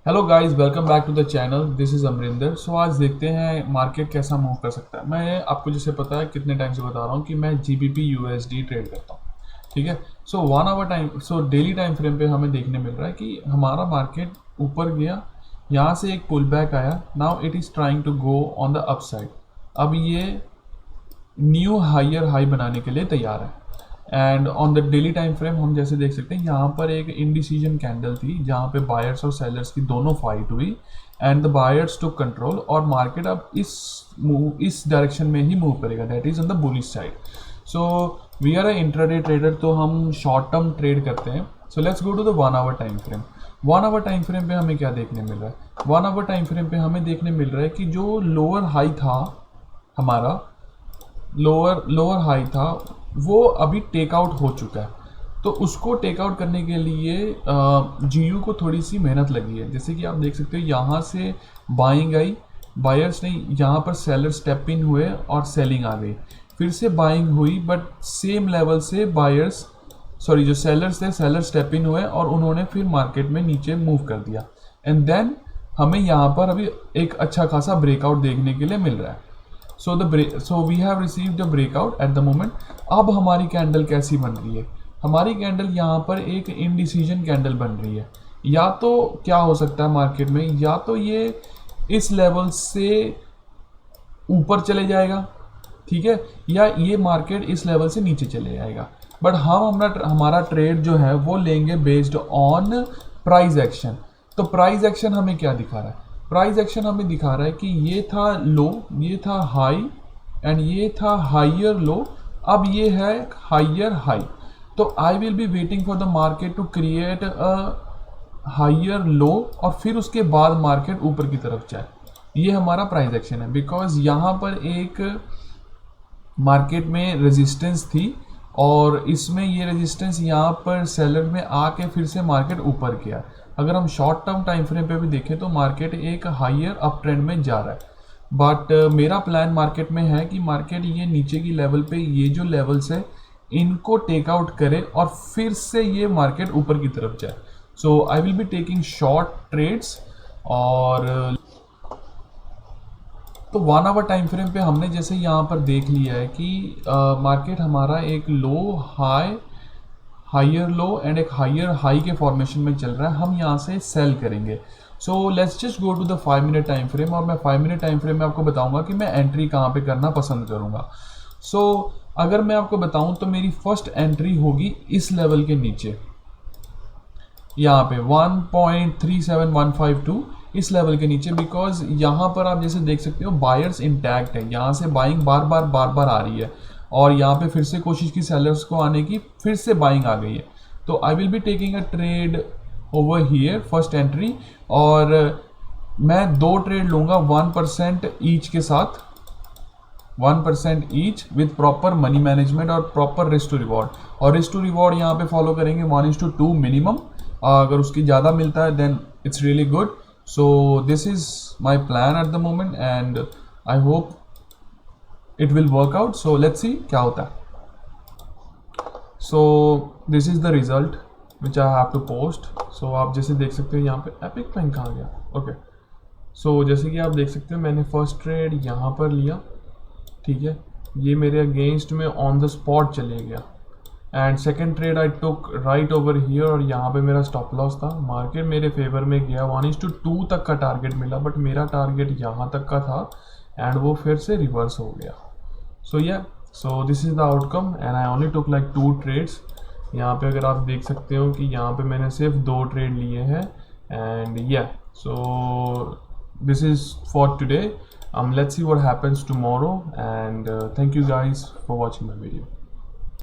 Hello guys, welcome back to the channel. This is Amarinder. So आज देखते हैं market कैसा मूव कर सकता है। मैं आपको जैसे पता है कितने टाइम से बता रहा हूँ कि मैं जीबीपी यूएसडी ट्रेड करता हूँ। ठीक है। So 1 hour time, so daily time frame पे हमें देखने मिल रहा है कि हमारा मार्केट ऊपर गया, यहाँ से एक पुल बैक आया। Now it is trying to go on the upside. अब ये न्यू हायर हाई बनाने के लिए तैयार है। And on the daily time frame हम जैसे देख सकते हैं, यहाँ पर एक इंडिसीजन कैंडल थी जहाँ पे बायर्स और सेलर्स की दोनों फाइट हुई and the buyers took control. और मार्केट अब इस डायरेक्शन में ही मूव करेगा, that is on the bullish side. So we are a intraday trader, तो हम शॉर्ट टर्म ट्रेड करते हैं। So let's go to the 1 hour time frame. 1 hour time frame पे हमें क्या देखने मिल रहा है? 1 आवर टाइम फ्रेम पे हमें देखने मिल रहा है कि जो लोअर हाई था हमारा, लोअर हाई था, वो अभी टेक आउट हो चुका है। तो उसको टेक आउट करने के लिए जीयू को थोड़ी सी मेहनत लगी है। जैसे कि आप देख सकते हो, यहाँ से बाइंग आई, बायर्स ने यहाँ पर सेलर स्टेप इन हुए और सेलिंग आ गई। फिर से बाइंग हुई, बट सेम लेवल से बायर्स, सॉरी जो सेलर्स थे, सेलर स्टेप इन हुए और उन्होंने फिर मार्केट में नीचे मूव कर दिया। एंड देन हमें यहाँ पर अभी एक अच्छा खासा ब्रेकआउट देखने के लिए मिल रहा है। So we have received a breakout at the moment. अब हमारी कैंडल कैसी बन रही है? हमारी कैंडल यहाँ पर एक इनडिसीजन कैंडल बन रही है। या तो क्या हो सकता है मार्केट में, या तो ये इस लेवल से ऊपर चले जाएगा, ठीक है, या ये मार्केट इस लेवल से नीचे चले जाएगा। बट हम हमारा ट्रेड जो है वो लेंगे बेस्ड ऑन प्राइस एक्शन। तो प्राइस एक्शन हमें क्या दिखा रहा है? प्राइस एक्शन हमें दिखा रहा है कि ये था लो, ये था हाई एंड ये था हाइयर लो, अब ये है हाइयर हाई। तो I will be waiting for the market to create a higher low और फिर उसके बाद मार्केट ऊपर की तरफ जाए। ये हमारा प्राइस एक्शन है, बिकॉज यहाँ पर एक मार्केट में रेजिस्टेंस थी और इसमें ये रेजिस्टेंस यहाँ पर सेलर में आके फिर से मार्केट ऊपर गया। अगर हम शॉर्ट टर्म टाइम फ्रेम पे भी देखें तो मार्केट एक हाइयर अप ट्रेंड में जा रहा है। बट मेरा प्लान मार्केट में है कि मार्केट ये नीचे की लेवल पे, ये जो लेवल्स है, इनको टेक आउट करे और फिर से ये मार्केट ऊपर की तरफ जाए। So I will be taking short trades. और तो 1 आवर टाइम फ्रेम पे हमने जैसे यहाँ पर देख लिया है कि मार्केट हमारा एक low high, higher low and एक हाइयर हाई के फॉर्मेशन में चल रहा है। हम यहाँ से सेल करेंगे। So let's just go to the 5 minute time frame और मैं 5 मिनट टाइम फ्रेम में आपको बताऊंगा कि मैं एंट्री कहाँ पे करना पसंद करूँगा। सो अगर मैं आपको बताऊँ तो मेरी फर्स्ट एंट्री होगी इस लेवल के नीचे, यहाँ पे 1.37152 इस लेवल के नीचे। बिकॉज यहाँ पर आप जैसे देख सकते हो बायर्स इंटैक्ट है, यहाँ से बाइंग बार बार आ रही है और यहाँ पे फिर से कोशिश की सेलर्स को आने की, फिर से बाइंग आ गई है। तो I will be taking a trade over here, first entry. और मैं 2 ट्रेड लूँगा 1% ईच के साथ, 1% each with proper money management और प्रॉपर रिस्क टू रिवॉर्ड। और रिस्क टू रिवॉर्ड यहाँ पे फॉलो करेंगे 1:2 मिनिमम। अगर उसकी ज़्यादा मिलता है then it's really good. So this is my plan at the moment and I hope it will work out. So let's see क्या होता है। So this is the result which I have to post. So आप जैसे देख सकते हो यहाँ पे एपिक बैंक कहाँ गया, ओके। सो जैसे कि आप देख सकते हो मैंने फर्स्ट ट्रेड यहाँ पर लिया, ठीक है, ये मेरे अगेंस्ट में ऑन द स्पॉट चले गया। And second trade I took right over here और यहाँ पे मेरा स्टॉप लॉस था। मार्केट मेरे फेवर में गया, 1:2 तक का टारगेट मिला, बट मेरा टारगेट यहाँ तक का था एंड वो फिर से रिवर्स हो गया। सो या so this is the outcome and I only took like 2 trades. यहाँ पे अगर आप देख सकते हो कि यहाँ पे मैंने सिर्फ 2 ट्रेड लिए हैं एंड या सो this is for today. Let's see what happens tomorrow and thank you guys for watching my video.